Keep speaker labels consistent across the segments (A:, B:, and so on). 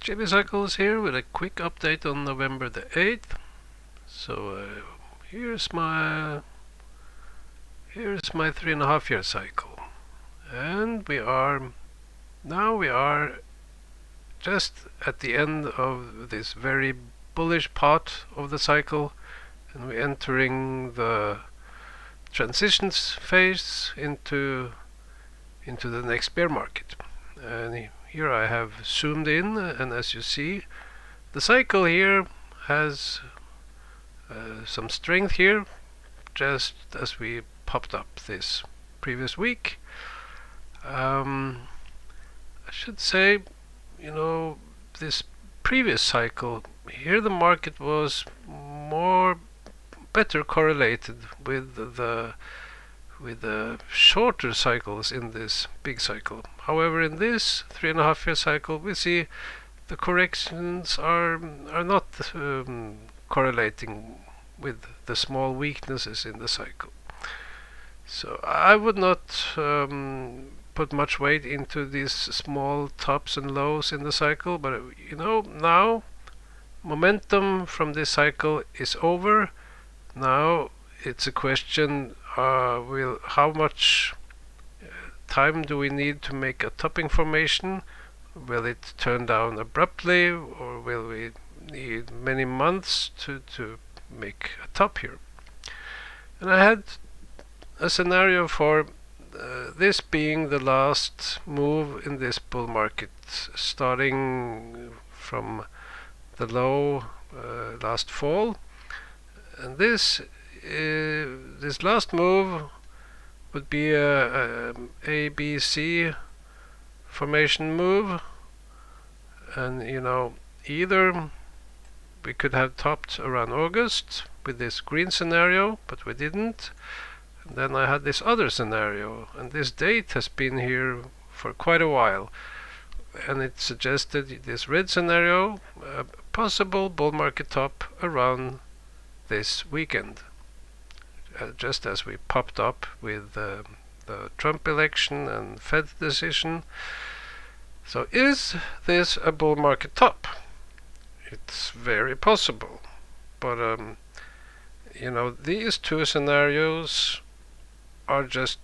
A: JB Cycles here with a quick update on November the 8th. So here's my 3.5 year cycle, and we are just at the end of this very bullish part of the cycle, and we're entering the transitions phase into the next bear market. And here I have zoomed in, and as you see, the cycle here has some strength here, just as we popped up this previous week. I should say, this previous cycle here, the market was better correlated with the shorter cycles in this big cycle. However, in this 3.5 year cycle, we see the corrections are not correlating with the small weaknesses in the cycle. So I would not put much weight into these small tops and lows in the cycle, but now momentum from this cycle is over. Now it's a question, how much time do we need to make a topping formation? Will it turn down abruptly, or will we need many months to make a top here? And I had a scenario for this being the last move in this bull market, starting from the low last fall, and this last move would be a ABC formation move, and either we could have topped around August with this green scenario, but we didn't. And then I had this other scenario, and this date has been here for quite a while, and it suggested this red scenario, a possible bull market top around this weekend, just as we popped up with the Trump election and Fed decision. So is this a bull market top? It's very possible, but these two scenarios are just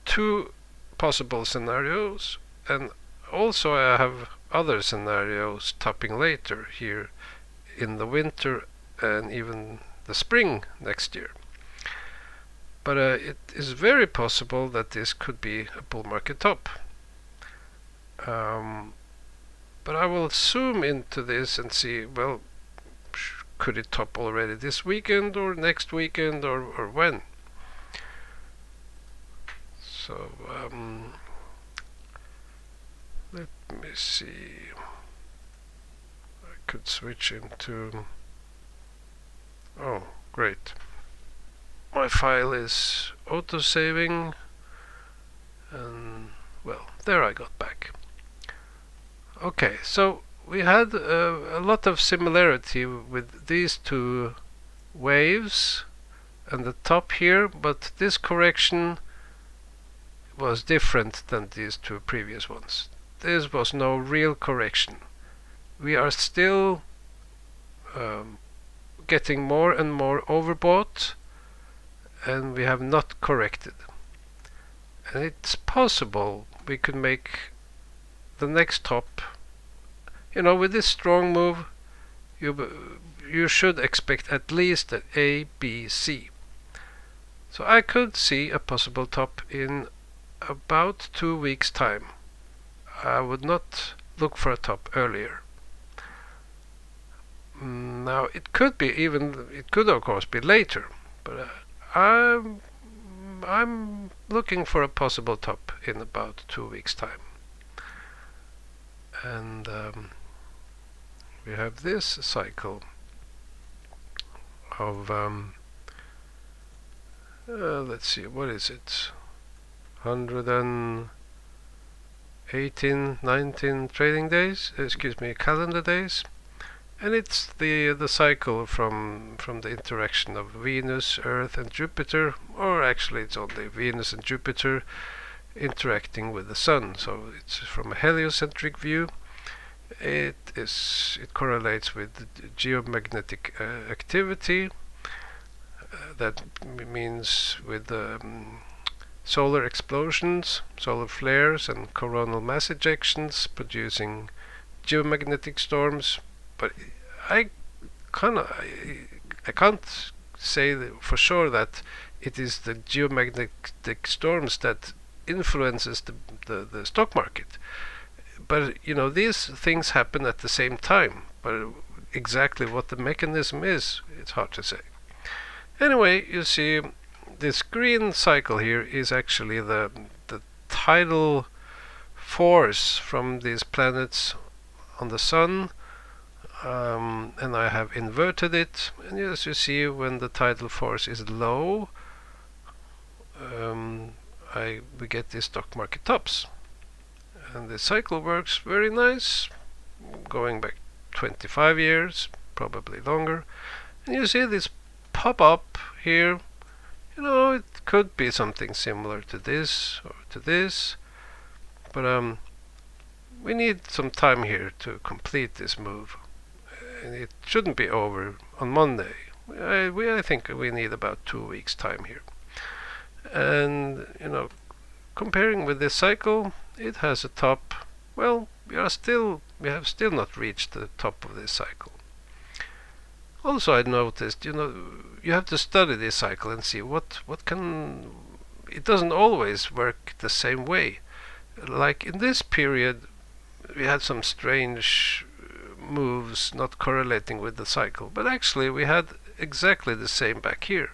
A: two possible scenarios, and also I have other scenarios topping later here in the winter and even the spring next year. But it is very possible that this could be a bull market top. But I will zoom into this and see, well, could it top already this weekend or next weekend, or when? So let me see. I could switch into... Oh, great. My file is auto-saving, and well, there I got back. Okay, so we had a lot of similarity with these two waves and the top here, but this correction was different than these two previous ones. This was no real correction. We are still getting more and more overbought, and we have not corrected. And it's possible we could make the next top. With this strong move, you should expect at least an A, B, C. So I could see a possible top in about 2 weeks' time. I would not look for a top earlier. Now it could of course be later, but I'm looking for a possible top in about 2 weeks' time. And we have this cycle of let's see, what is it, 119 trading days, calendar days, and it's the cycle from the interaction of Venus, Earth and Jupiter, or actually it's only Venus and Jupiter interacting with the Sun. So it's from a heliocentric view. It correlates with geomagnetic activity. That means with solar explosions, solar flares, and coronal mass ejections producing geomagnetic storms. But I I can't say for sure that it is the geomagnetic storms that influences the stock market. But these things happen at the same time. But exactly what the mechanism is, it's hard to say. Anyway, you see, this green cycle here is actually the tidal force from these planets on the sun, and I have inverted it. And as you see, when the tidal force is low, we get these stock market tops. And the cycle works very nice, going back 25 years, probably longer. And you see this pop up here. It could be something similar to this or to this, but we need some time here to complete this move, and it shouldn't be over on Monday. I think we need about 2 weeks time here. And comparing with this cycle, it has a top. Well, we have still not reached the top of this cycle. Also, I noticed, you have to study this cycle and see what can. It doesn't always work the same way. Like in this period, we had some strange moves not correlating with the cycle, but actually we had exactly the same back here.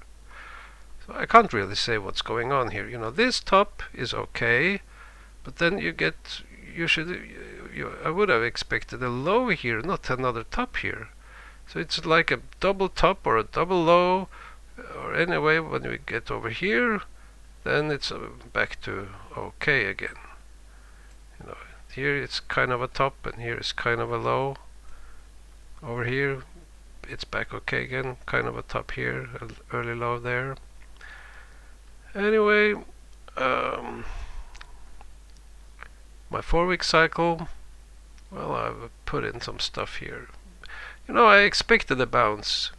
A: So I can't really say what's going on here. This top is okay, but then I would have expected a low here, not another top here. So it's like a double top or a double low, or anyway, when we get over here, then it's back to okay again. Here it's kind of a top, and here is kind of a low. Over here, it's back okay again, kind of a top here, an early low there. Anyway, my 4-week cycle, well, I've put in some stuff here. I expected a bounce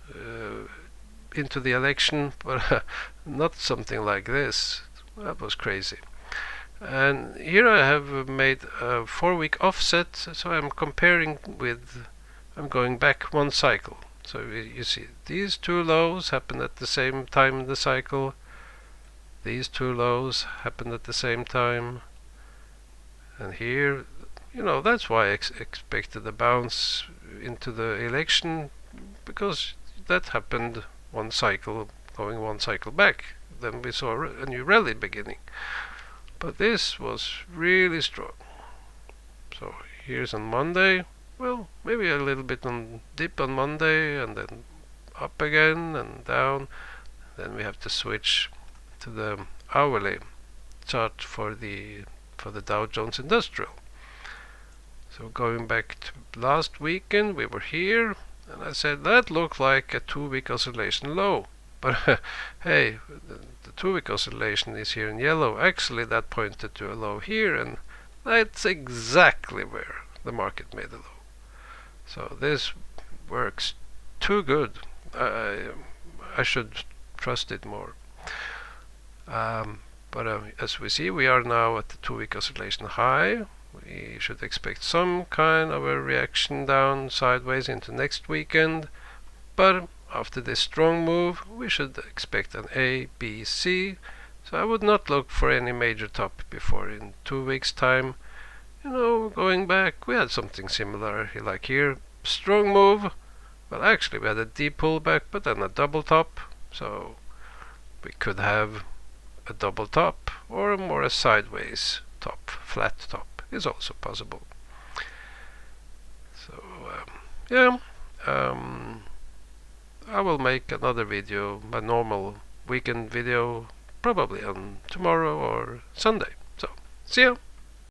A: into the election, but not something like this. That was crazy. And here I have made a 4-week offset, so I'm going back one cycle. So you see, these two lows happened at the same time in the cycle. These two lows happened at the same time. And here, that's why I expected a bounce into the election, because that happened one cycle, going one cycle back. Then we saw a new rally beginning. But this was really strong. So here's on Monday. Well, maybe a little bit on dip on Monday, and then up again and down. Then we have to switch to the hourly chart for the Dow Jones Industrial. So going back to last weekend, we were here, and I said that looked like a 2-week oscillation low. But hey, the 2-week oscillation is here in yellow. Actually, that pointed to a low here, and that's exactly where the market made a low. So this works too good. I should trust it more. But as we see, we are now at the 2-week oscillation high. We should expect some kind of a reaction down sideways into next weekend. But after this strong move, we should expect an A, B, C. So I would not look for any major top before in 2 weeks' time. Going back, we had something similar like here. Strong move. Well, actually, we had a deep pullback, but then a double top. So we could have a double top or more a sideways top, flat top is also possible. So yeah, I will make another video, my normal weekend video, probably on tomorrow or Sunday. So see ya.